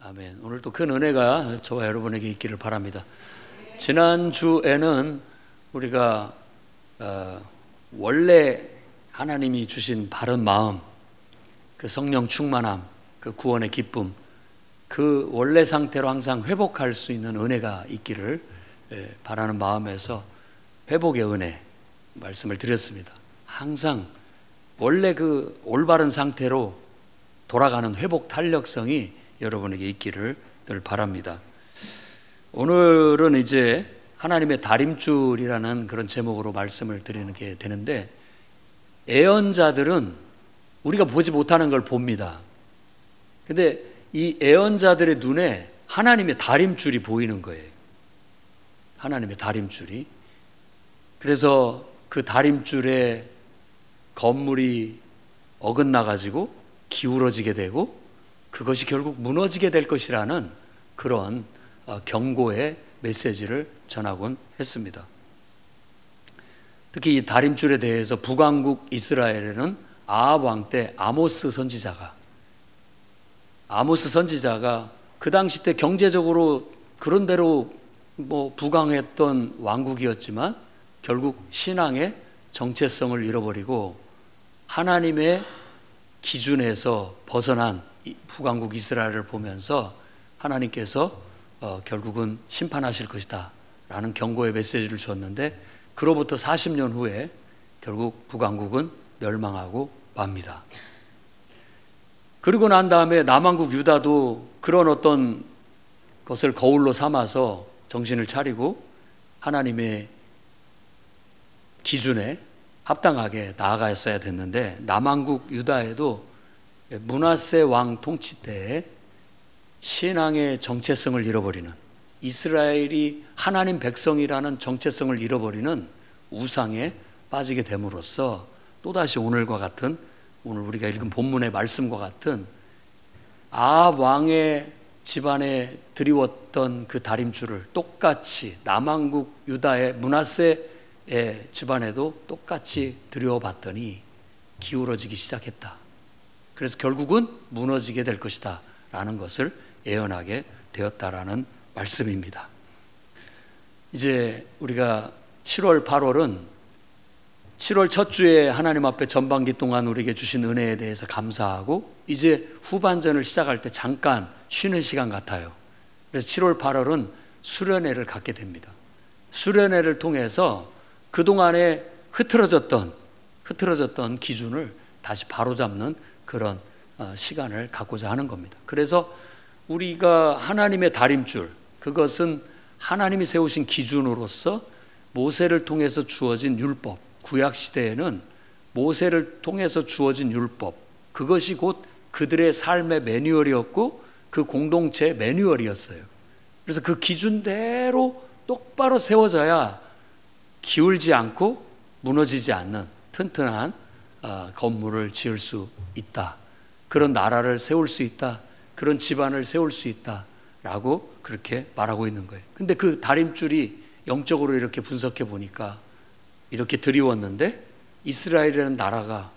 아멘. 오늘 또 큰 은혜가 저와 여러분에게 있기를 바랍니다. 지난주에는 우리가 원래 하나님이 주신 바른 마음, 그 성령 충만함, 그 구원의 기쁨, 그 원래 상태로 항상 회복할 수 있는 은혜가 있기를 바라는 마음에서 회복의 은혜 말씀을 드렸습니다. 항상 원래 그 올바른 상태로 돌아가는 회복 탄력성이 여러분에게 있기를 늘 바랍니다. 오늘은 이제 하나님의 다림줄이라는 그런 제목으로 말씀을 드리게 되는데, 애언자들은 우리가 보지 못하는 걸 봅니다. 근데 이 애언자들의 눈에 하나님의 다림줄이 보이는 거예요. 하나님의 다림줄이. 그래서 그 다림줄에 건물이 어긋나 가지고 기울어지게 되고 그것이 결국 무너지게 될 것이라는 그런 경고의 메시지를 전하곤 했습니다. 특히 이 다림줄에 대해서 북왕국 이스라엘에는 아합 왕 때 아모스 선지자가 그 당시 때 경제적으로 그런대로 부강했던 왕국이었지만 결국 신앙의 정체성을 잃어버리고 하나님의 기준에서 벗어난 북왕국 이스라엘을 보면서 하나님께서 결국은 심판하실 것이다 라는 경고의 메시지를 줬는데, 그로부터 40년 후에 결국 북왕국은 멸망하고 맙니다. 그리고 난 다음에 남왕국 유다도 그런 어떤 것을 거울로 삼아서 정신을 차리고 하나님의 기준에 합당하게 나아갔어야 됐는데, 남왕국 유다에도 므낫세 왕 통치 때에 신앙의 정체성을 잃어버리는, 이스라엘이 하나님 백성이라는 정체성을 잃어버리는 우상에 빠지게 됨으로써 또다시 오늘과 같은, 오늘 우리가 읽은 본문의 말씀과 같은 아합 왕의 집안에 드리웠던 그 다림줄을 똑같이 남왕국 유다의 므낫세의 집안에도 똑같이 드려봤더니 기울어지기 시작했다. 그래서 결국은 무너지게 될 것이다 라는 것을 예언하게 되었다라는 말씀입니다. 이제 우리가 7월 8월은 7월 첫 주에 하나님 앞에 전반기 동안 우리에게 주신 은혜에 대해서 감사하고 이제 후반전을 시작할 때 잠깐 쉬는 시간 같아요. 그래서 7월 8월은 수련회를 갖게 됩니다. 수련회를 통해서 그동안에 흐트러졌던 기준을 다시 바로잡는 그런 시간을 갖고자 하는 겁니다. 그래서 우리가 하나님의 다림줄, 그것은 하나님이 세우신 기준으로서 모세를 통해서 주어진 율법, 구약시대에는 모세를 통해서 주어진 율법, 그것이 곧 그들의 삶의 매뉴얼이었고 그 공동체의 매뉴얼이었어요. 그래서 그 기준대로 똑바로 세워져야 기울지 않고 무너지지 않는 튼튼한 건물을 지을 수 있다, 그런 나라를 세울 수 있다, 그런 집안을 세울 수 있다 라고 그렇게 말하고 있는 거예요. 근데 그 다림줄이 영적으로 이렇게 분석해 보니까 이렇게 드리웠는데 이스라엘이라는 나라가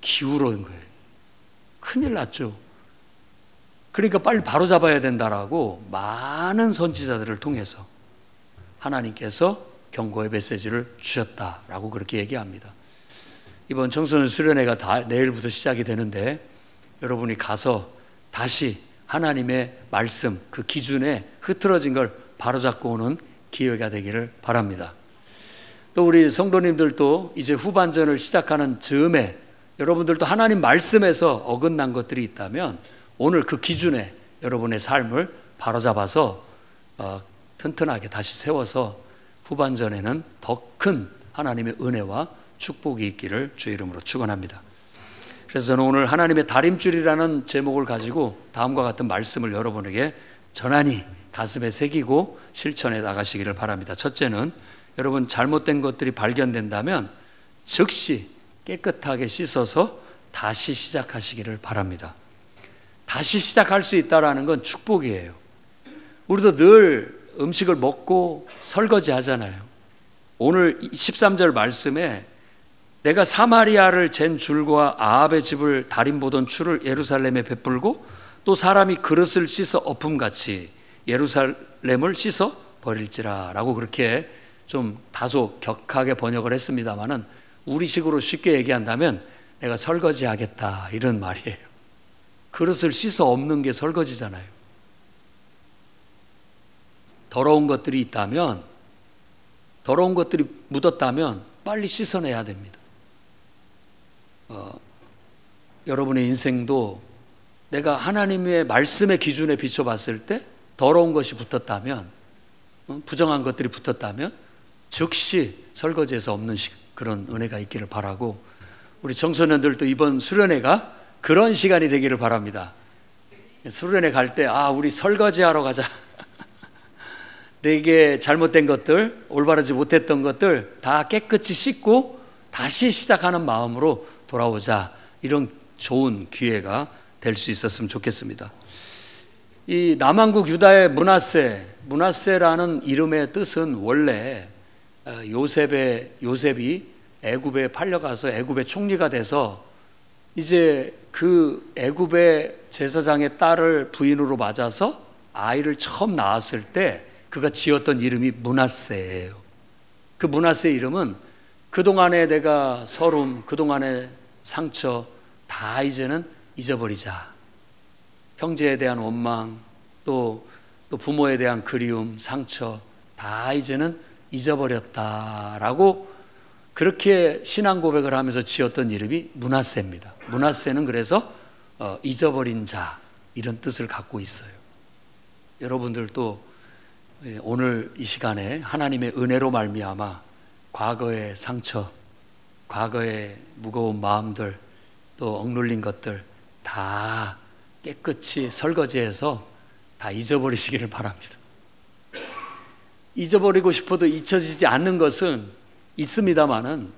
기울어진 거예요. 큰일 났죠. 그러니까 빨리 바로잡아야 된다라고 많은 선지자들을 통해서 하나님께서 경고의 메시지를 주셨다라고 그렇게 얘기합니다. 이번 청소년 수련회가 내일부터 시작이 되는데 여러분이 가서 다시 하나님의 말씀, 그 기준에 흐트러진 걸 바로잡고 오는 기회가 되기를 바랍니다. 또 우리 성도님들도 이제 후반전을 시작하는 즈음에 여러분들도 하나님 말씀에서 어긋난 것들이 있다면 오늘 그 기준에 여러분의 삶을 바로잡아서 튼튼하게 다시 세워서 후반전에는 더 큰 하나님의 은혜와 축복이 있기를 주의 이름으로 축원합니다. 그래서 저는 오늘 하나님의 다림줄이라는 제목을 가지고 다음과 같은 말씀을 여러분에게 전하니 가슴에 새기고 실천해 나가시기를 바랍니다. 첫째는 여러분 잘못된 것들이 발견된다면 즉시 깨끗하게 씻어서 다시 시작하시기를 바랍니다. 다시 시작할 수 있다는 건 축복이에요. 우리도 늘 음식을 먹고 설거지 하잖아요. 오늘 13절 말씀에 내가 사마리아를 잰 줄과 아합의 집을 다림 보던 추를 예루살렘에 베풀고 또 사람이 그릇을 씻어 엎음같이 예루살렘을 씻어 버릴지라 라고 그렇게 좀 다소 격하게 번역을 했습니다마는 우리식으로 쉽게 얘기한다면 내가 설거지하겠다 이런 말이에요. 그릇을 씻어 엎는 게 설거지잖아요. 더러운 것들이 있다면, 더러운 것들이 묻었다면 빨리 씻어내야 됩니다. 여러분의 인생도 내가 하나님의 말씀의 기준에 비춰봤을 때 더러운 것이 붙었다면, 부정한 것들이 붙었다면 즉시 설거지해서 없는 그런 은혜가 있기를 바라고, 우리 청소년들도 이번 수련회가 그런 시간이 되기를 바랍니다. 수련회 갈 때 우리 설거지하러 가자. 내게 잘못된 것들, 올바르지 못했던 것들 다 깨끗이 씻고 다시 시작하는 마음으로 돌아오자. 이런 좋은 기회가 될 수 있었으면 좋겠습니다. 이 남왕국 유다의 므낫세라는 이름의 뜻은 원래 요셉이 애굽에 팔려가서 애굽의 총리가 돼서 이제 그 애굽의 제사장의 딸을 부인으로 맞아서 아이를 처음 낳았을 때 그가 지었던 이름이 므낫세예요. 그 므낫세 이름은 그동안에 내가 서름, 그동안의 상처 다 이제는 잊어버리자. 형제에 대한 원망, 또 부모에 대한 그리움, 상처 다 이제는 잊어버렸다라고 그렇게 신앙 고백을 하면서 지었던 이름이 므낫세입니다. 므낫세는 그래서 잊어버린 자 이런 뜻을 갖고 있어요. 여러분들도 오늘 이 시간에 하나님의 은혜로 말미암아 과거의 상처, 과거의 무거운 마음들, 또 억눌린 것들 다 깨끗이 설거지해서 다 잊어버리시기를 바랍니다. 잊어버리고 싶어도 잊혀지지 않는 것은 있습니다마는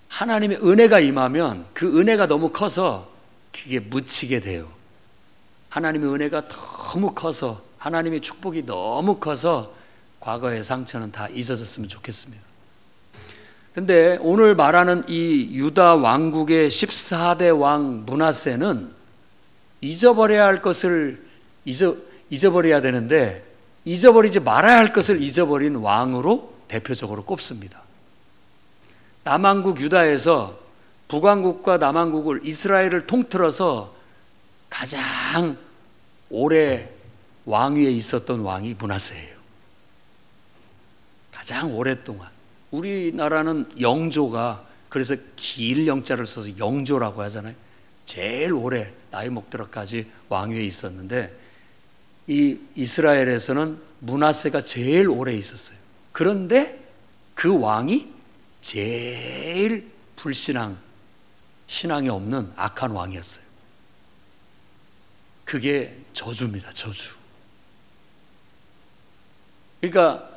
하나님의 은혜가 임하면 그 은혜가 너무 커서 그게 묻히게 돼요. 하나님의 은혜가 너무 커서, 하나님의 축복이 너무 커서 과거의 상처는 다 잊어졌으면 좋겠습니다. 그런데 오늘 말하는 이 유다 왕국의 14대 왕 므낫세는 잊어버려야 할 것을 잊어버려야 되는데 잊어버리지 말아야 할 것을 잊어버린 왕으로 대표적으로 꼽습니다. 남왕국 유다에서 북왕국과 남왕국을 이스라엘을 통틀어서 가장 오래 왕위에 있었던 왕이 므낫세예요. 가장 오랫동안. 우리나라는 영조가 그래서 길 영자를 써서 영조라고 하잖아요. 제일 오래 나이 먹도록까지 왕위에 있었는데 이 이스라엘에서는 므낫세가 제일 오래 있었어요. 그런데 그 왕이 제일 신앙이 없는 악한 왕이었어요. 그게 저주입니다. 저주. 그러니까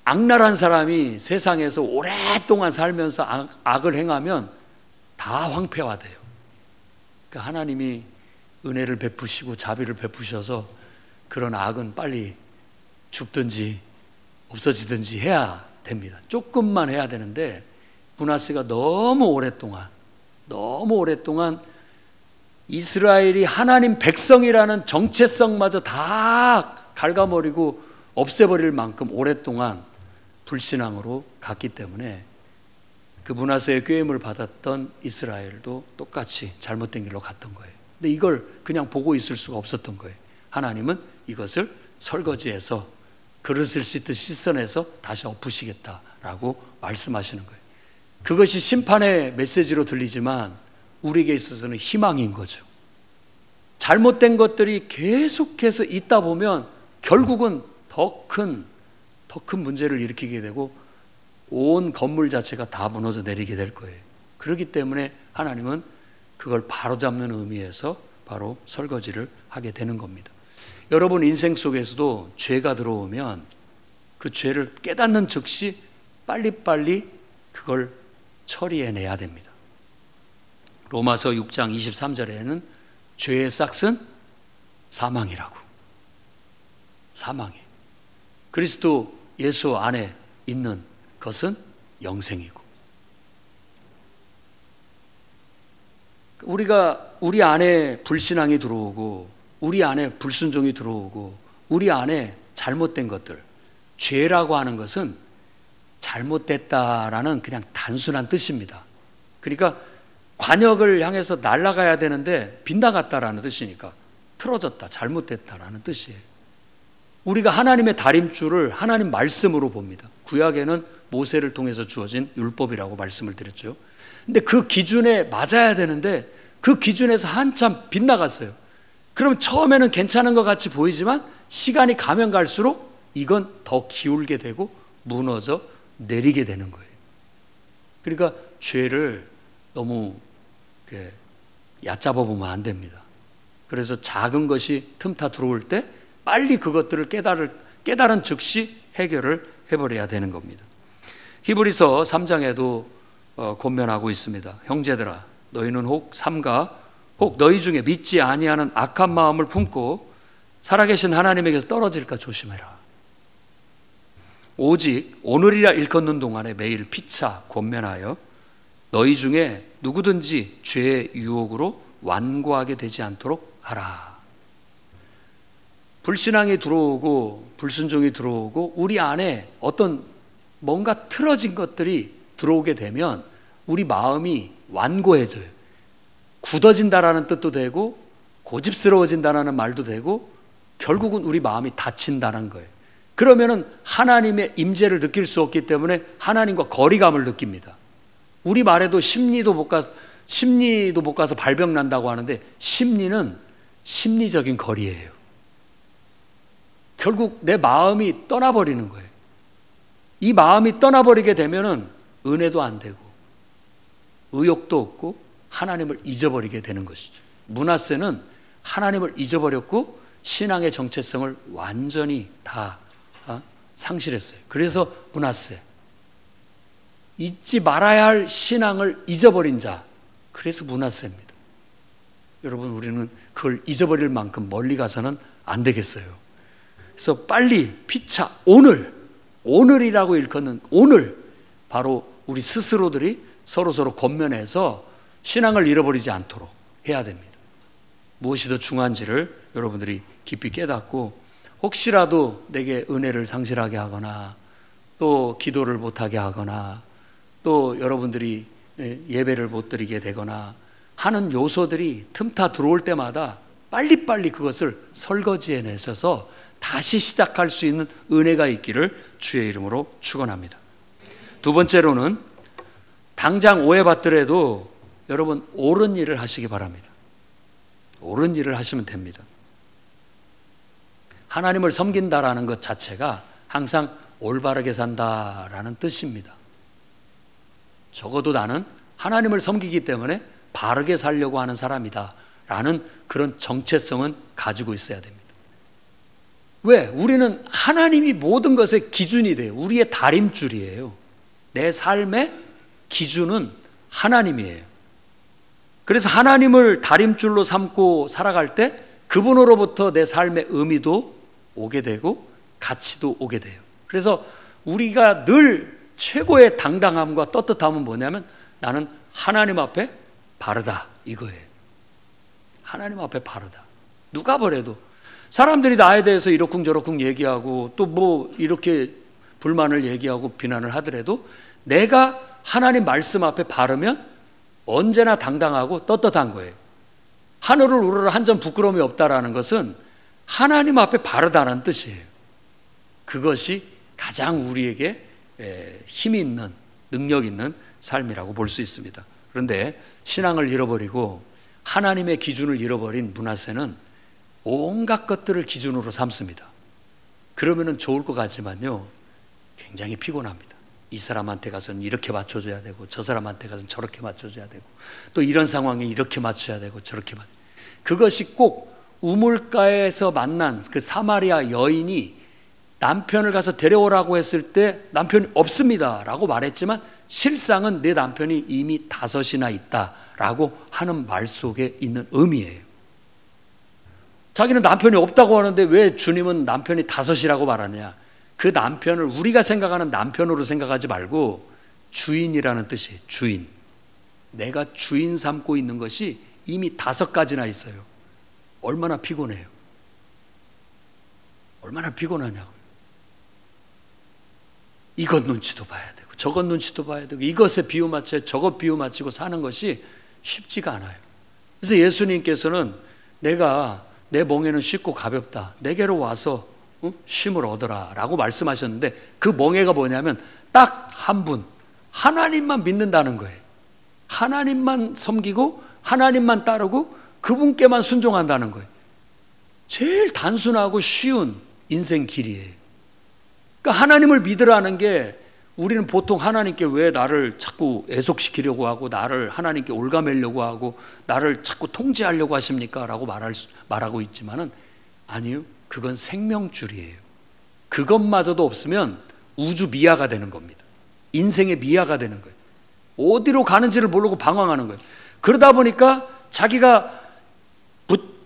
악랄한 사람이 세상에서 오랫동안 살면서 악을 행하면 다 황폐화돼요. 그러니까 하나님이 은혜를 베푸시고 자비를 베푸셔서 그런 악은 빨리 죽든지 없어지든지 해야 됩니다. 조금만 해야 되는데 므낫세가 너무 오랫동안 이스라엘이 하나님 백성이라는 정체성마저 다 갉아버리고 없애버릴 만큼 오랫동안 불신앙으로 갔기 때문에 그 므낫세의 꾀임을 받았던 이스라엘도 똑같이 잘못된 길로 갔던 거예요. 근데 이걸 그냥 보고 있을 수가 없었던 거예요. 하나님은 이것을 설거지해서 그릇을 씻듯 씻어내서 다시 엎으시겠다라고 말씀하시는 거예요. 그것이 심판의 메시지로 들리지만 우리에게 있어서는 희망인 거죠. 잘못된 것들이 계속해서 있다 보면 결국은 더 큰 문제를 일으키게 되고 온 건물 자체가 다 무너져 내리게 될 거예요. 그렇기 때문에 하나님은 그걸 바로잡는 의미에서 바로 설거지를 하게 되는 겁니다. 여러분 인생 속에서도 죄가 들어오면 그 죄를 깨닫는 즉시 빨리빨리 그걸 처리해내야 됩니다. 로마서 6장 23절에는 죄의 싹은 사망이라고. 사망이에요. 그리스도 예수 안에 있는 것은 영생이고, 우리 안에 불신앙이 들어오고 우리 안에 불순종이 들어오고 우리 안에 잘못된 것들, 죄라고 하는 것은 잘못됐다라는 그냥 단순한 뜻입니다. 그러니까 관역을 향해서 날아가야 되는데 빗나갔다라는 뜻이니까 틀어졌다, 잘못됐다라는 뜻이에요. 우리가 하나님의 다림줄을 하나님 말씀으로 봅니다. 구약에는 모세를 통해서 주어진 율법이라고 말씀을 드렸죠. 근데 그 기준에 맞아야 되는데 그 기준에서 한참 빗나갔어요. 그럼 처음에는 괜찮은 것 같이 보이지만 시간이 가면 갈수록 이건 더 기울게 되고 무너져 내리게 되는 거예요. 그러니까 죄를 너무 얕잡아 보면 안 됩니다. 그래서 작은 것이 틈타 들어올 때 빨리 그것들을 깨달은 즉시 해결을 해버려야 되는 겁니다. 히브리서 3장에도 권면하고 있습니다. 형제들아, 너희는 혹 삼가 혹 너희 중에 믿지 아니하는 악한 마음을 품고 살아계신 하나님에게서 떨어질까 조심해라. 오직 오늘이라 일컫는 동안에 매일 피차 권면하여 너희 중에 누구든지 죄의 유혹으로 완고하게 되지 않도록 하라. 불신앙이 들어오고 불순종이 들어오고 우리 안에 어떤 뭔가 틀어진 것들이 들어오게 되면 우리 마음이 완고해져요. 굳어진다라는 뜻도 되고 고집스러워진다라는 말도 되고 결국은 우리 마음이 닫힌다는 거예요. 그러면은 하나님의 임재를 느낄 수 없기 때문에 하나님과 거리감을 느낍니다. 우리 말에도 심리도 못 가서 발병 난다고 하는데 심리는 심리적인 거리예요. 결국 내 마음이 떠나버리는 거예요. 이 마음이 떠나버리게 되면은 은혜도 안 되고 의욕도 없고 하나님을 잊어버리게 되는 것이죠. 므낫세는 하나님을 잊어버렸고 신앙의 정체성을 완전히 다 상실했어요. 그래서 므낫세, 잊지 말아야 할 신앙을 잊어버린 자, 그래서 므낫세입니다. 여러분, 우리는 그걸 잊어버릴 만큼 멀리 가서는 안 되겠어요. 그래서 빨리 피차 오늘이라고 일컫는 오늘, 바로 우리 스스로들이 서로 권면해서 신앙을 잃어버리지 않도록 해야 됩니다. 무엇이 더 중요한지를 여러분들이 깊이 깨닫고 혹시라도 내게 은혜를 상실하게 하거나 또 기도를 못하게 하거나 또 여러분들이 예배를 못 드리게 되거나 하는 요소들이 틈타 들어올 때마다 빨리빨리 그것을 설거지해내셔서 다시 시작할 수 있는 은혜가 있기를 주의 이름으로 축원합니다. 두 번째로는 당장 오해받더라도 여러분 옳은 일을 하시기 바랍니다. 옳은 일을 하시면 됩니다. 하나님을 섬긴다라는 것 자체가 항상 올바르게 산다라는 뜻입니다. 적어도 나는 하나님을 섬기기 때문에 바르게 살려고 하는 사람이다 라는 그런 정체성은 가지고 있어야 됩니다. 왜? 우리는 하나님이 모든 것의 기준이 돼요. 우리의 다림줄이에요. 내 삶의 기준은 하나님이에요. 그래서 하나님을 다림줄로 삼고 살아갈 때 그분으로부터 내 삶의 의미도 오게 되고 가치도 오게 돼요. 그래서 우리가 늘 최고의 당당함과 떳떳함은 뭐냐면 나는 하나님 앞에 바르다 이거예요. 하나님 앞에 바르다. 누가 뭐래도 사람들이 나에 대해서 이러쿵저러쿵 얘기하고 또 뭐 이렇게 불만을 얘기하고 비난을 하더라도 내가 하나님 말씀 앞에 바르면 언제나 당당하고 떳떳한 거예요. 하늘을 우러러 한 점 부끄러움이 없다라는 것은 하나님 앞에 바르다는 뜻이에요. 그것이 가장 우리에게 힘이 있는, 능력 있는 삶이라고 볼 수 있습니다. 그런데 신앙을 잃어버리고 하나님의 기준을 잃어버린 므낫세는 온갖 것들을 기준으로 삼습니다. 그러면은 좋을 것 같지만요, 굉장히 피곤합니다. 이 사람한테 가서는 이렇게 맞춰줘야 되고 저 사람한테 가서는 저렇게 맞춰줘야 되고 또 이런 상황에 이렇게 맞춰야 되고 저렇게 그것이 꼭 우물가에서 만난 그 사마리아 여인이 남편을 가서 데려오라고 했을 때 남편이 없습니다 라고 말했지만 실상은 내 남편이 이미 5이나 있다라고 하는 말 속에 있는 의미예요. 자기는 남편이 없다고 하는데 왜 주님은 남편이 5이라고 말하냐? 그 남편을 우리가 생각하는 남편으로 생각하지 말고 주인이라는 뜻이에요. 주인. 내가 주인 삼고 있는 것이 이미 5가지나 있어요. 얼마나 피곤해요. 얼마나 피곤하냐고요. 이것 눈치도 봐야 되고 저것 눈치도 봐야 되고 이것에 비유 맞춰 저것 비유 맞추고 사는 것이 쉽지가 않아요. 그래서 예수님께서는 내가 내 멍에는 쉽고 가볍다. 내게로 와서 쉼을 얻어라 라고 말씀하셨는데 그 멍에가 뭐냐면 딱 한 분, 하나님만 믿는다는 거예요. 하나님만 섬기고 하나님만 따르고 그분께만 순종한다는 거예요. 제일 단순하고 쉬운 인생 길이에요. 그러니까 하나님을 믿으라는 게 우리는 보통 하나님께 왜 나를 자꾸 애속시키려고 하고 나를 하나님께 올가매려고 하고 나를 자꾸 통제하려고 하십니까? 라고 말하고 있지만은 아니요. 그건 생명줄이에요. 그것마저도 없으면 우주 미아가 되는 겁니다. 인생의 미아가 되는 거예요. 어디로 가는지를 모르고 방황하는 거예요. 그러다 보니까 자기가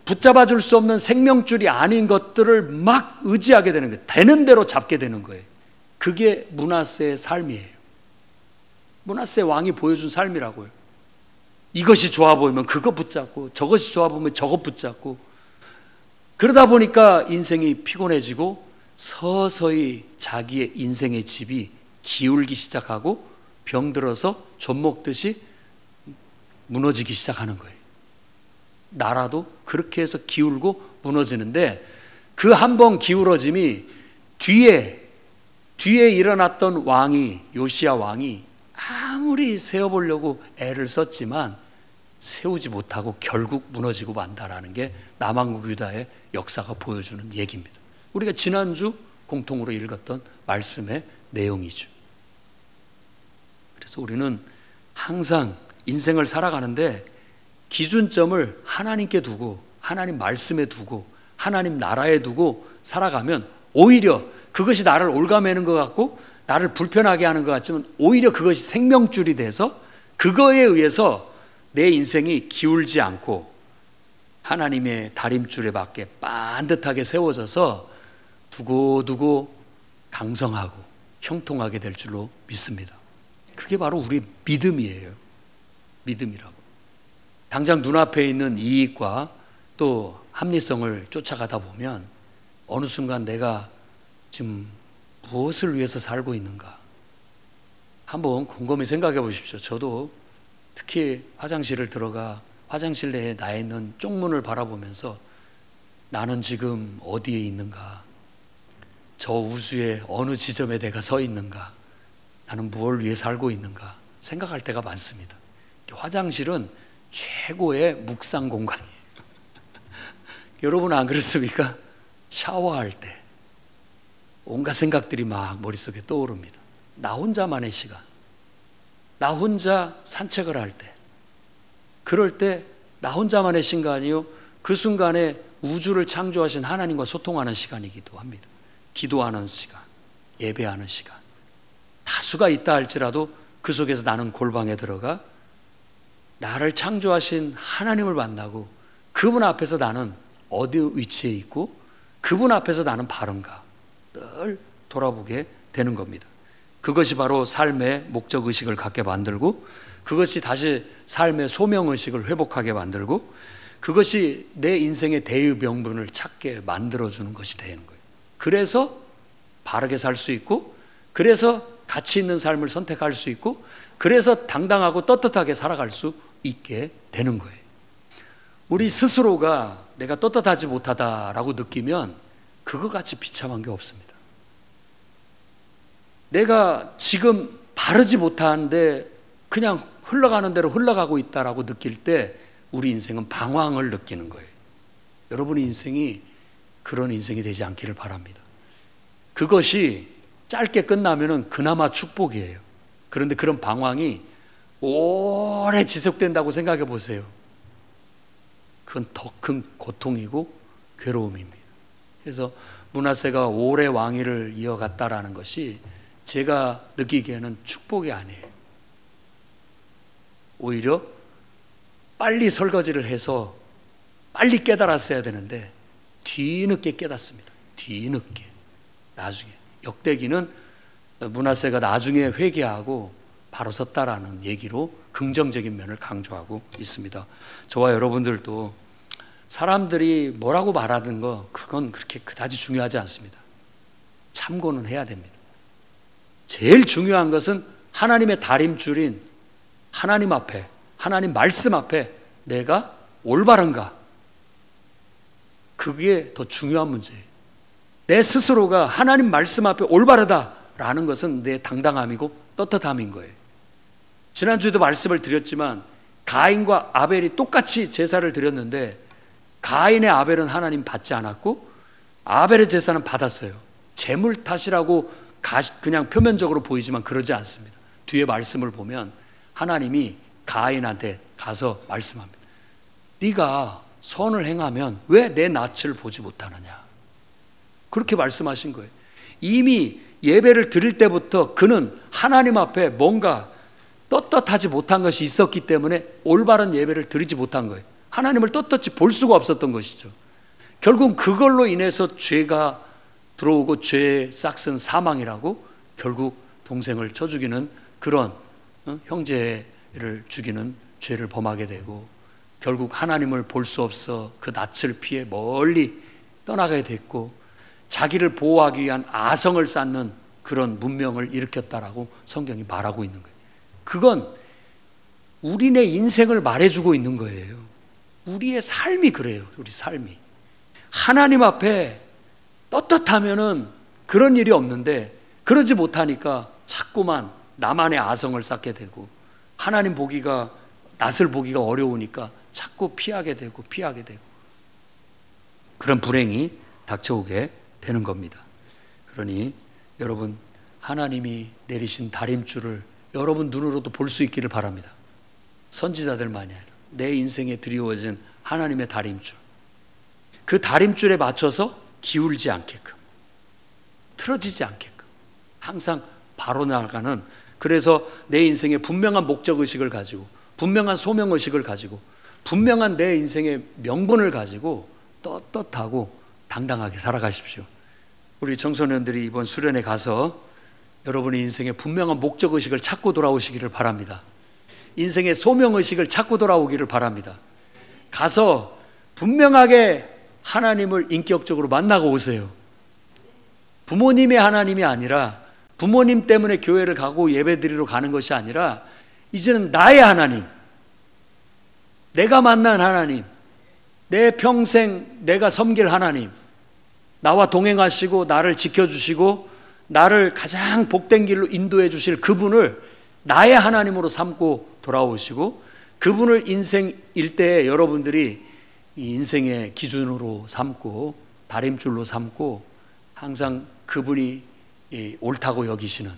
붙잡아 줄 수 없는 생명줄이 아닌 것들을 막 의지하게 되는 거예요. 되는 대로 잡게 되는 거예요. 그게 므낫세의 삶이에요. 므낫세 왕이 보여준 삶이라고요. 이것이 좋아 보이면 그거 붙잡고 저것이 좋아 보이면 저것 붙잡고 그러다 보니까 인생이 피곤해지고 서서히 자기의 인생의 집이 기울기 시작하고 병들어서 젖 먹듯이 무너지기 시작하는 거예요. 나라도 그렇게 해서 기울고 무너지는데 그 한 번 기울어짐이 뒤에 일어났던 왕이 요시야 왕이 아무리 세워보려고 애를 썼지만 세우지 못하고 결국 무너지고 만다라는 게 남한국 유다의 역사가 보여주는 얘기입니다. 우리가 지난주 공통으로 읽었던 말씀의 내용이죠. 그래서 우리는 항상 인생을 살아가는데 기준점을 하나님께 두고 하나님 말씀에 두고 하나님 나라에 두고 살아가면 오히려 그것이 나를 올가매는 것 같고 나를 불편하게 하는 것 같지만 오히려 그것이 생명줄이 돼서 그거에 의해서 내 인생이 기울지 않고 하나님의 다림줄에 밖에 반듯하게 세워져서 두고두고 강성하고 형통하게 될 줄로 믿습니다. 그게 바로 우리 믿음이에요. 믿음이라고. 당장 눈앞에 있는 이익과 또 합리성을 쫓아가다 보면 어느 순간 내가 지금 무엇을 위해서 살고 있는가 한번 곰곰이 생각해 보십시오. 저도 특히 화장실을 들어가 화장실 내에 나 있는 쪽문을 바라보면서 나는 지금 어디에 있는가, 저 우주의 어느 지점에 내가 서 있는가, 나는 무엇을 위해 살고 있는가 생각할 때가 많습니다. 화장실은 최고의 묵상 공간이에요. 여러분 안 그렇습니까? 샤워할 때 온갖 생각들이 막 머릿속에 떠오릅니다. 나 혼자만의 시간, 나 혼자 산책을 할 때, 그럴 때 나 혼자만의 시간이요, 그 순간에 우주를 창조하신 하나님과 소통하는 시간이기도 합니다. 기도하는 시간, 예배하는 시간, 다수가 있다 할지라도 그 속에서 나는 골방에 들어가 나를 창조하신 하나님을 만나고 그분 앞에서 나는 어디 위치에 있고 그분 앞에서 나는 바른가 늘 돌아보게 되는 겁니다. 그것이 바로 삶의 목적의식을 갖게 만들고 그것이 다시 삶의 소명의식을 회복하게 만들고 그것이 내 인생의 대의 명분을 찾게 만들어주는 것이 되는 거예요. 그래서 바르게 살 수 있고 그래서 가치 있는 삶을 선택할 수 있고 그래서 당당하고 떳떳하게 살아갈 수 있게 되는 거예요. 우리 스스로가 내가 떳떳하지 못하다라고 느끼면 그거같이 비참한 게 없습니다. 내가 지금 바르지 못하는데 그냥 흘러가는 대로 흘러가고 있다라고 느낄 때 우리 인생은 방황을 느끼는 거예요. 여러분의 인생이 그런 인생이 되지 않기를 바랍니다. 그것이 짧게 끝나면은 그나마 축복이에요. 그런데 그런 방황이 오래 지속된다고 생각해 보세요. 그건 더 큰 고통이고 괴로움입니다. 그래서 므낫세가 오래 왕위를 이어갔다라는 것이 제가 느끼기에는 축복이 아니에요. 오히려 빨리 설거지를 해서 빨리 깨달았어야 되는데 뒤늦게 깨닫습니다. 뒤늦게. 나중에. 역대기는 므낫세가 나중에 회개하고 바로 섰다라는 얘기로 긍정적인 면을 강조하고 있습니다. 저와 여러분들도 사람들이 뭐라고 말하는 거 그건 그렇게 그다지 중요하지 않습니다. 참고는 해야 됩니다. 제일 중요한 것은 하나님의 다림줄인 하나님 앞에, 하나님 말씀 앞에 내가 올바른가, 그게 더 중요한 문제예요. 내 스스로가 하나님 말씀 앞에 올바르다라는 것은 내 당당함이고 떳떳함인 거예요. 지난주에도 말씀을 드렸지만 가인과 아벨이 똑같이 제사를 드렸는데 가인의 아벨은 하나님 받지 않았고 아벨의 제사는 받았어요. 재물 탓이라고 그냥 표면적으로 보이지만 그러지 않습니다. 뒤에 말씀을 보면 하나님이 가인한테 가서 말씀합니다. 네가 선을 행하면 왜 내 낯을 보지 못하느냐, 그렇게 말씀하신 거예요. 이미 예배를 드릴 때부터 그는 하나님 앞에 뭔가 떳떳하지 못한 것이 있었기 때문에 올바른 예배를 드리지 못한 거예요. 하나님을 떳떳이 볼 수가 없었던 것이죠. 결국 그걸로 인해서 죄가 들어오고 죄의 싹슨 사망이라고 결국 동생을 쳐 죽이는 그런 형제를 죽이는 죄를 범하게 되고 결국 하나님을 볼 수 없어 그 낯을 피해 멀리 떠나게 됐고 자기를 보호하기 위한 아성을 쌓는 그런 문명을 일으켰다라고 성경이 말하고 있는 거예요. 그건 우리네 인생을 말해주고 있는 거예요. 우리의 삶이 그래요. 우리 삶이 하나님 앞에 떳떳하면은 그런 일이 없는데 그러지 못하니까 자꾸만 나만의 아성을 쌓게 되고 하나님 보기가, 낯을 보기가 어려우니까 자꾸 피하게 되고 그런 불행이 닥쳐오게 되는 겁니다. 그러니 여러분, 하나님이 내리신 다림줄을 여러분 눈으로도 볼 수 있기를 바랍니다. 선지자들만이 아니라 내 인생에 드리워진 하나님의 다림줄, 그 다림줄에 맞춰서 기울지 않게끔, 틀어지지 않게끔 항상 바로 나가는, 그래서 내 인생에 분명한 목적의식을 가지고 분명한 소명의식을 가지고 분명한 내 인생의 명분을 가지고 떳떳하고 당당하게 살아가십시오. 우리 청소년들이 이번 수련회 가서 여러분의 인생에 분명한 목적의식을 찾고 돌아오시기를 바랍니다. 인생의 소명의식을 찾고 돌아오기를 바랍니다. 가서 분명하게 하나님을 인격적으로 만나고 오세요. 부모님의 하나님이 아니라, 부모님 때문에 교회를 가고 예배드리러 가는 것이 아니라 이제는 나의 하나님, 내가 만난 하나님, 내 평생 내가 섬길 하나님, 나와 동행하시고 나를 지켜주시고 나를 가장 복된 길로 인도해 주실 그분을 나의 하나님으로 삼고 돌아오시고, 그분을 인생 일대에 여러분들이 이 인생의 기준으로 삼고 다림줄로 삼고 항상 그분이 옳다고 여기시는,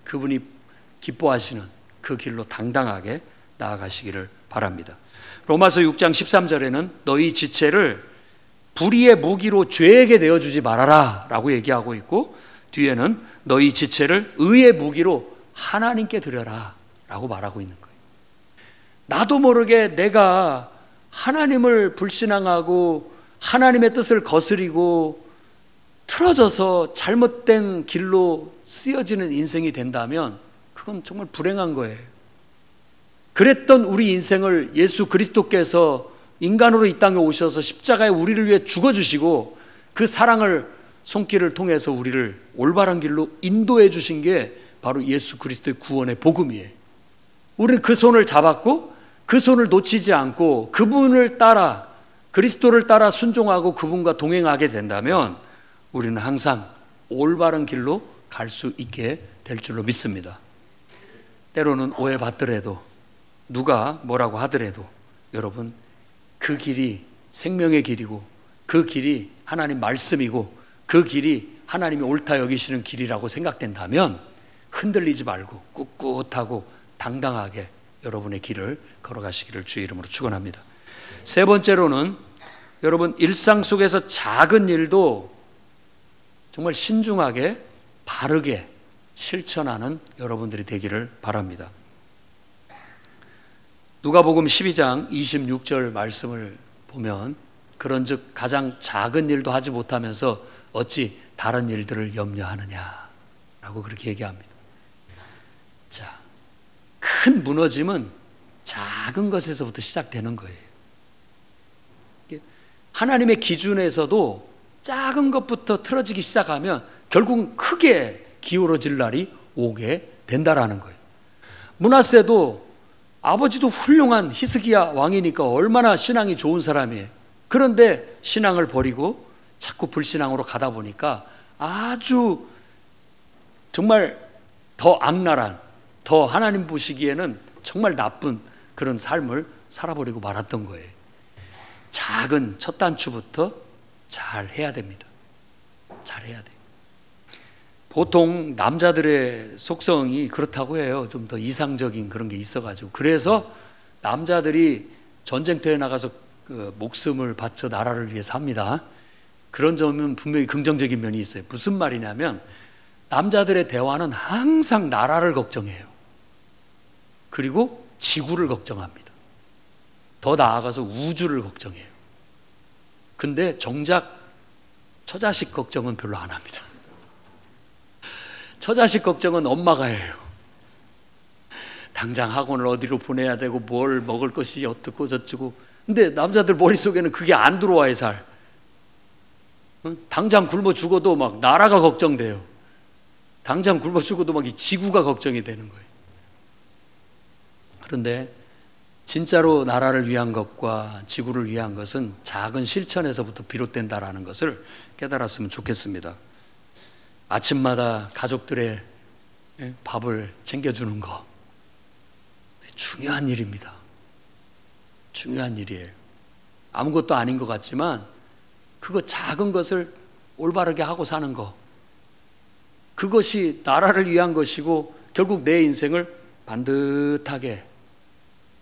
그분이 기뻐하시는 그 길로 당당하게 나아가시기를 바랍니다. 로마서 6장 13절에는 너희 지체를 불의의 무기로 죄에게 내어주지 말아라 라고 얘기하고 있고, 뒤에는 너희 지체를 의의 무기로 하나님께 드려라 라고 말하고 있는 거예요. 나도 모르게 내가 하나님을 불신앙하고 하나님의 뜻을 거스리고 틀어져서 잘못된 길로 쓰여지는 인생이 된다면 그건 정말 불행한 거예요. 그랬던 우리 인생을 예수 그리스도께서 인간으로 이 땅에 오셔서 십자가에 우리를 위해 죽어주시고 그 사랑을 손길을 통해서 우리를 올바른 길로 인도해 주신 게 바로 예수 그리스도의 구원의 복음이에요. 우리는 그 손을 잡았고 그 손을 놓치지 않고 그분을 따라, 그리스도를 따라 순종하고 그분과 동행하게 된다면 우리는 항상 올바른 길로 갈 수 있게 될 줄로 믿습니다. 때로는 오해받더라도, 누가 뭐라고 하더라도 여러분, 그 길이 생명의 길이고 그 길이 하나님 말씀이고 그 길이 하나님이 옳다 여기시는 길이라고 생각된다면 흔들리지 말고 꿋꿋하고 당당하게 여러분의 길을 걸어가시기를 주의 이름으로 축원합니다. 세 번째로는 여러분, 일상 속에서 작은 일도 정말 신중하게 바르게 실천하는 여러분들이 되기를 바랍니다. 누가복음 12장 26절 말씀을 보면 그런즉 가장 작은 일도 하지 못하면서 어찌 다른 일들을 염려하느냐라고 그렇게 얘기합니다. 자, 큰 무너짐은 작은 것에서부터 시작되는 거예요. 하나님의 기준에서도 작은 것부터 틀어지기 시작하면 결국은 크게 기울어질 날이 오게 된다라는 거예요. 므낫세도 아버지도 훌륭한 히스기야 왕이니까 얼마나 신앙이 좋은 사람이에요. 그런데 신앙을 버리고 자꾸 불신앙으로 가다 보니까 아주 정말 더 악랄한, 더 하나님 보시기에는 정말 나쁜 그런 삶을 살아버리고 말았던 거예요. 작은 첫 단추부터 잘 해야 됩니다. 잘 해야 돼요. 보통 남자들의 속성이 그렇다고 해요. 좀 더 이상적인 그런 게 있어가지고. 그래서 남자들이 전쟁터에 나가서 그 목숨을 바쳐 나라를 위해 삽니다. 그런 점은 분명히 긍정적인 면이 있어요. 무슨 말이냐면 남자들의 대화는 항상 나라를 걱정해요. 그리고 지구를 걱정합니다. 더 나아가서 우주를 걱정해요. 근데 정작 처자식 걱정은 별로 안 합니다. 처자식 걱정은 엄마가 해요. 당장 학원을 어디로 보내야 되고 뭘 먹을 것이 어떻고 저쩌고. 근데 남자들 머릿속에는 그게 안 들어와요. 잘. 당장 굶어 죽어도 막 나라가 걱정돼요. 당장 굶어 죽어도 막 이 지구가 걱정이 되는 거예요. 그런데 진짜로 나라를 위한 것과 지구를 위한 것은 작은 실천에서부터 비롯된다라는 것을 깨달았으면 좋겠습니다. 아침마다 가족들의 밥을 챙겨주는 거 중요한 일입니다. 중요한 일이에요. 아무것도 아닌 것 같지만 그거 작은 것을 올바르게 하고 사는 거, 그것이 나라를 위한 것이고 결국 내 인생을 반듯하게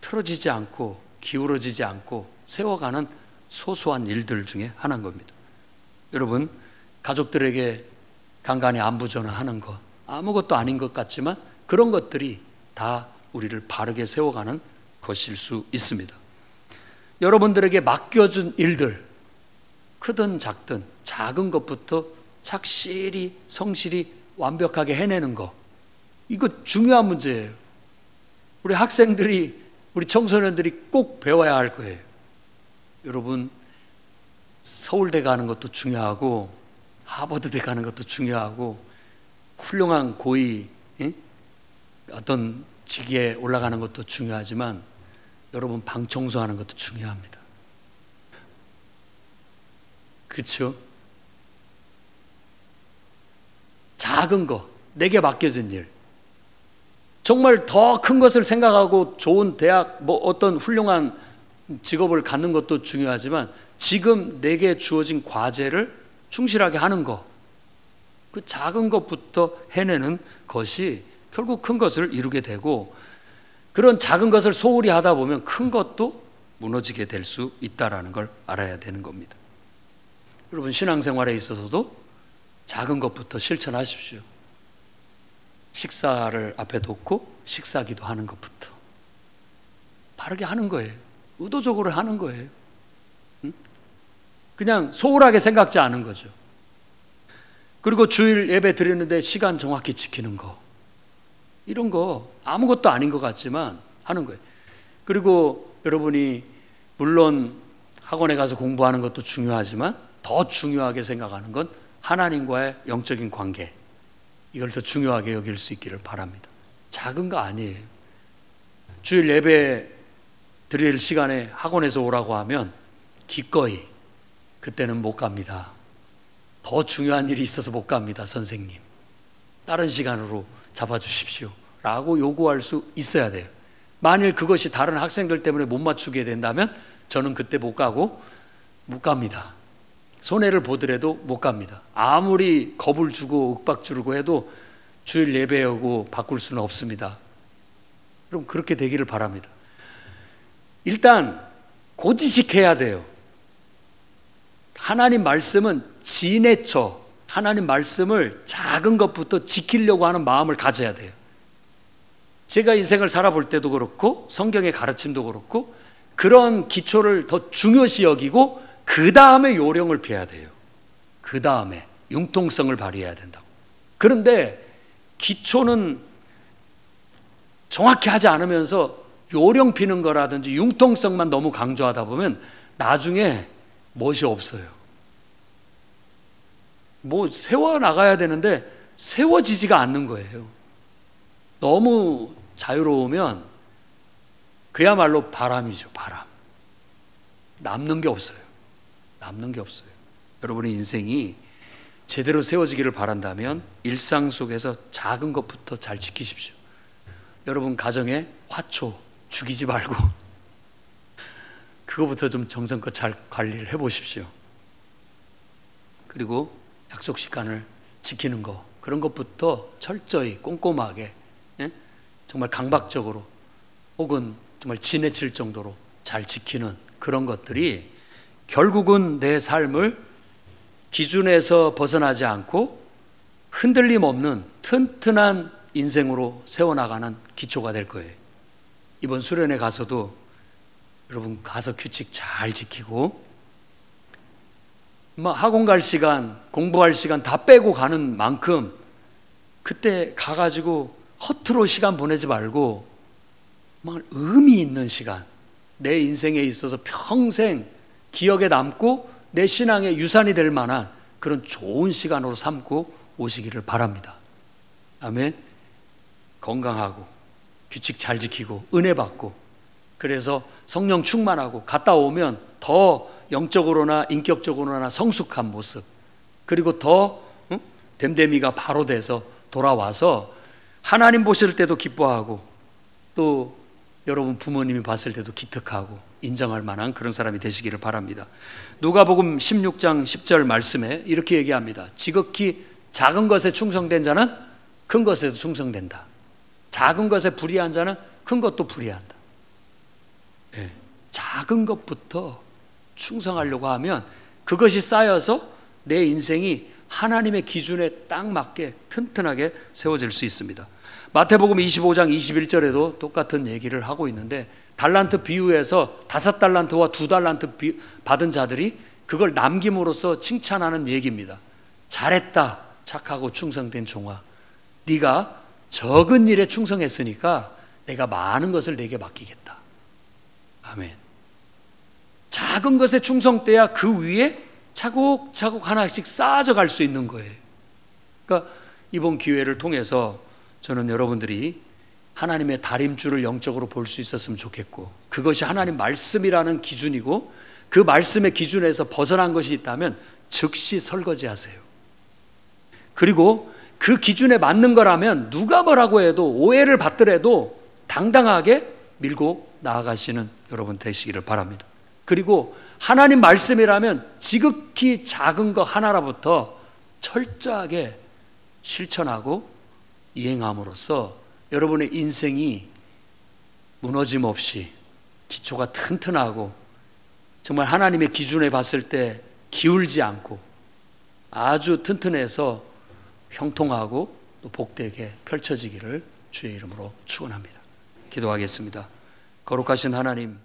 틀어지지 않고 기울어지지 않고 세워가는 소소한 일들 중에 하나인 겁니다. 여러분, 가족들에게 간간히 안부 전화하는 것, 아무것도 아닌 것 같지만 그런 것들이 다 우리를 바르게 세워가는 것일 수 있습니다. 여러분들에게 맡겨준 일들, 크든 작든 작은 것부터 착실히 성실히 완벽하게 해내는 것, 이거 중요한 문제예요. 우리 학생들이, 우리 청소년들이 꼭 배워야 할 거예요. 여러분, 서울대 가는 것도 중요하고 하버드대 가는 것도 중요하고 훌륭한 고위 어떤 직위에 올라가는 것도 중요하지만 여러분, 방 청소하는 것도 중요합니다. 그렇죠? 작은 거, 내게 맡겨진 일, 정말 더 큰 것을 생각하고 좋은 대학, 뭐 어떤 훌륭한 직업을 갖는 것도 중요하지만 지금 내게 주어진 과제를 충실하게 하는 것, 그 작은 것부터 해내는 것이 결국 큰 것을 이루게 되고, 그런 작은 것을 소홀히 하다 보면 큰 것도 무너지게 될 수 있다는 걸 알아야 되는 겁니다. 여러분, 신앙생활에 있어서도 작은 것부터 실천하십시오. 식사를 앞에 놓고 식사기도 하는 것부터 바르게 하는 거예요. 의도적으로 하는 거예요. 그냥 소홀하게 생각지 않은 거죠. 그리고 주일 예배 드리는데 시간 정확히 지키는 거, 이런 거 아무것도 아닌 것 같지만 하는 거예요. 그리고 여러분이 물론 학원에 가서 공부하는 것도 중요하지만 더 중요하게 생각하는 건 하나님과의 영적인 관계, 이걸 더 중요하게 여길 수 있기를 바랍니다. 작은 거 아니에요. 주일 예배 드릴 시간에 학원에서 오라고 하면 기꺼이 그때는 못 갑니다. 더 중요한 일이 있어서 못 갑니다, 선생님. 다른 시간으로 잡아주십시오 라고 요구할 수 있어야 돼요. 만일 그것이 다른 학생들 때문에 못 맞추게 된다면 저는 그때 못 갑니다. 손해를 보더라도 못 갑니다. 아무리 겁을 주고 윽박 주르고 해도 주일 예배하고 바꿀 수는 없습니다. 그럼 그렇게 되기를 바랍니다. 일단 고지식해야 돼요. 하나님 말씀은 지내쳐, 하나님 말씀을 작은 것부터 지키려고 하는 마음을 가져야 돼요. 제가 인생을 살아볼 때도 그렇고 성경의 가르침도 그렇고 그런 기초를 더 중요시 여기고 그 다음에 요령을 피해야 돼요. 그 다음에 융통성을 발휘해야 된다고. 그런데 기초는 정확히 하지 않으면서 요령 피는 거라든지 융통성만 너무 강조하다 보면 나중에 멋이 없어요. 뭐 세워나가야 되는데 세워지지가 않는 거예요. 너무 자유로우면 그야말로 바람이죠. 바람. 남는 게 없어요. 남는 게 없어요. 여러분의 인생이 제대로 세워지기를 바란다면 일상 속에서 작은 것부터 잘 지키십시오. 여러분 가정에 화초 죽이지 말고 그거부터 좀 정성껏 잘 관리를 해보십시오. 그리고 약속 시간을 지키는 거, 그런 것부터 철저히 꼼꼼하게, 정말 강박적으로 혹은 정말 지나칠 정도로 잘 지키는 그런 것들이 결국은 내 삶을 기준에서 벗어나지 않고 흔들림 없는 튼튼한 인생으로 세워나가는 기초가 될 거예요. 이번 수련회 가서도 여러분 가서 규칙 잘 지키고, 학원 갈 시간, 공부할 시간 다 빼고 가는 만큼 그때 가가지고 허투루 시간 보내지 말고 막 의미 있는 시간, 내 인생에 있어서 평생 기억에 남고 내 신앙의 유산이 될 만한 그런 좋은 시간으로 삼고 오시기를 바랍니다. 아멘. 건강하고 규칙 잘 지키고 은혜 받고, 그래서 성령 충만하고 갔다 오면 더 영적으로나 인격적으로나 성숙한 모습, 그리고 더 됨됨이가 바로 돼서 돌아와서 하나님 보실 때도 기뻐하고 또 여러분 부모님이 봤을 때도 기특하고 인정할 만한 그런 사람이 되시기를 바랍니다. 누가복음 16장 10절 말씀에 이렇게 얘기합니다. 지극히 작은 것에 충성된 자는 큰 것에도 충성된다. 작은 것에 불의한 자는 큰 것도 불의한다. 네. 작은 것부터 충성하려고 하면 그것이 쌓여서 내 인생이 하나님의 기준에 딱 맞게 튼튼하게 세워질 수 있습니다. 마태복음 25장 21절에도 똑같은 얘기를 하고 있는데, 달란트 비유에서 5달란트와 2달란트 받은 자들이 그걸 남김으로써 칭찬하는 얘기입니다. 잘했다, 착하고 충성된 종아. 네가 적은 일에 충성했으니까 내가 많은 것을 내게 맡기겠다. 아멘. 작은 것에 충성돼야 그 위에 차곡차곡 하나씩 쌓아져 갈 수 있는 거예요. 그러니까 이번 기회를 통해서 저는 여러분들이 하나님의 다림줄을 영적으로 볼 수 있었으면 좋겠고, 그것이 하나님 말씀이라는 기준이고 그 말씀의 기준에서 벗어난 것이 있다면 즉시 설거지하세요. 그리고 그 기준에 맞는 거라면 누가 뭐라고 해도 오해를 받더라도 당당하게 밀고 나아가시는 여러분 되시기를 바랍니다. 그리고 하나님 말씀이라면 지극히 작은 거 하나라부터 철저하게 실천하고 이행함으로써 여러분의 인생이 무너짐 없이 기초가 튼튼하고 정말 하나님의 기준에 봤을 때 기울지 않고 아주 튼튼해서 형통하고 또 복되게 펼쳐지기를 주의 이름으로 축원합니다. 기도하겠습니다. 거룩하신 하나님,